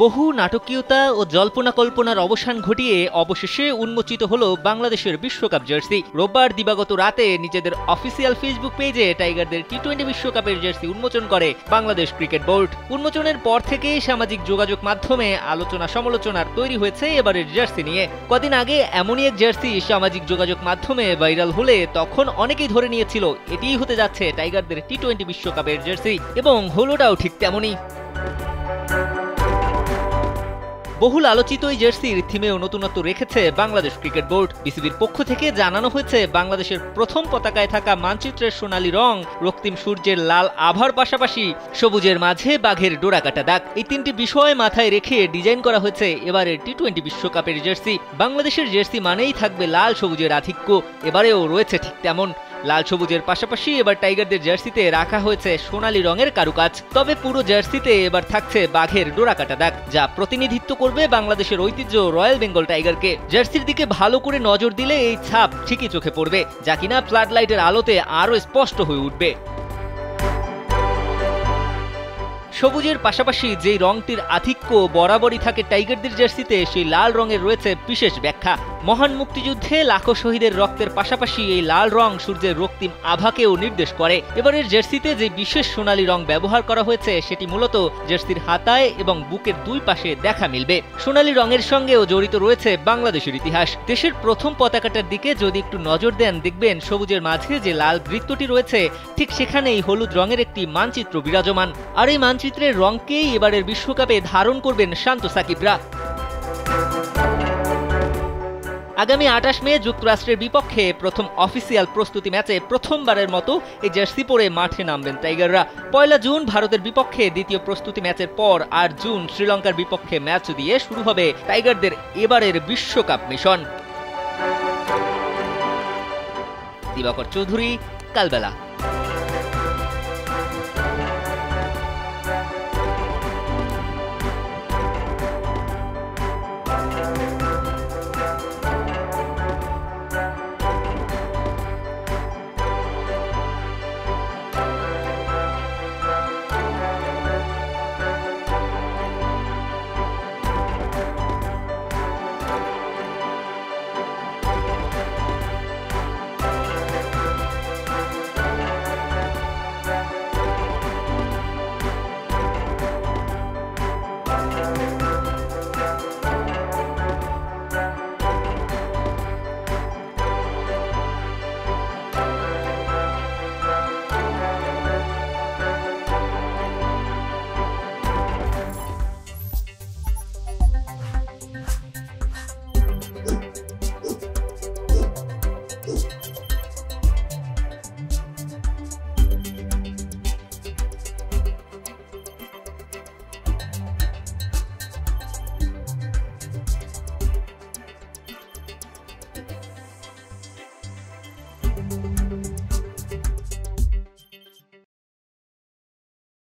বহু নাটকীয়তা ও জল্পনা কল্পনার অবসান ঘটিয়ে অবশেষে উন্মোচিত হলো বাংলাদেশের বিশ্বকাপ জার্সি। রোববার দিবাগত রাতে নিজেদের অফিসিয়াল ফেসবুক পেজে টাইগারদের টি-20 বিশ্বকাপের জার্সি উন্মোচন করে বাংলাদেশ ক্রিকেট বোর্ড। উন্মোচনের পর থেকেই সামাজিক যোগাযোগ মাধ্যমে আলোচনা সমালোচনার তৈরি হয়েছে এবারের জার্সি নিয়ে। কদিন আগে এমনই এক জার্সি সামাজিক যোগাযোগ মাধ্যমে ভাইরাল হলে তখন অনেকেই ধরে নিয়েছিল এটিই হতে যাচ্ছে টাইগারদের টি-20 বিশ্বকাপের জার্সি, এবং হলোটাও ঠিক তেমনই। বহুল আলোচিত এই জার্সির থিমেও নতুনত্ব রেখেছে বাংলাদেশ ক্রিকেট বোর্ড। বিসিবির পক্ষ থেকে জানানো হয়েছে বাংলাদেশের প্রথম পতাকায় থাকা মানচিত্রের সোনালী রং, রক্তিম সূর্যের লাল আভার পাশাপাশি সবুজের মাঝে বাঘের ডোরাকাটা দাগ, এই তিনটি বিষয় মাথায় রেখে ডিজাইন করা হয়েছে এবারের টি-20 বিশ্বকাপের জার্সি। বাংলাদেশের জার্সি মানেই থাকবে লাল সবুজের আধিক্য, এবারেও রয়েছে ঠিক তেমন। লাল সবুজের পাশাপাশি এবার টাইগারদের জার্সিতে রাখা হয়েছে সোনালী রঙের কারুকাজ। তবে পুরো জার্সিতে এবার থাকছে বাঘের ডোরাকাটা দাগ, যা প্রতিনিধিত্ব করবে বাংলাদেশের ঐতিহ্য রয়্যাল বেঙ্গল টাইগারকে। জার্সির দিকে ভালো করে নজর দিলে এই ছাপ ঠিকই চোখে পড়বে, যা কিনা ফ্লাড লাইটের আলোতে আরও স্পষ্ট হয়ে উঠবে। সবুজের পাশাপাশি যেই রংটির আধিক্য বরাবরই থাকে টাইগারদের জার্সিতে, সেই লাল রঙের রয়েছে বিশেষ ব্যাখ্যা। মহান মুক্তিযুদ্ধে লাখো শহীদের রক্তের পাশাপাশি এই লাল রং সূর্যের রক্তিম আভাকেও নির্দেশ করে। এবারের জার্সিতে যে বিশেষ সোনালী রং ব্যবহার করা হয়েছে সেটি মূলত জার্সির হাতায় এবং বুকের দুই পাশে দেখা মিলবে। সোনালী রঙের সঙ্গেও জড়িত রয়েছে বাংলাদেশের ইতিহাস। দেশের প্রথম পতাকাটার দিকে যদি একটু নজর দেন, দেখবেন সবুজের মাঝে যে লাল বৃত্তটি রয়েছে ঠিক সেখানেই হলুদ রঙের একটি মানচিত্র বিরাজমান। আর এই মানচিত্রের রংকেই এবারের বিশ্বকাপে ধারণ করবেন শান্ত সাকিবরা। আগামী 28 মে যুক্তরাষ্ট্রের বিপক্ষে প্রথম অফিসিয়াল প্রস্তুতি ম্যাচে প্রথমবারের মতো এই জার্সি পরে মাঠে নামবেন টাইগাররা। 1 জুন ভারতের বিপক্ষে দ্বিতীয় প্রস্তুতি ম্যাচের পর 8 জুন শ্রীলঙ্কার বিপক্ষে ম্যাচ দিয়ে শুরু হবে টাইগারদের এবারের বিশ্বকাপ মিশন। দিবাকর চৌধুরী, কালবেলা।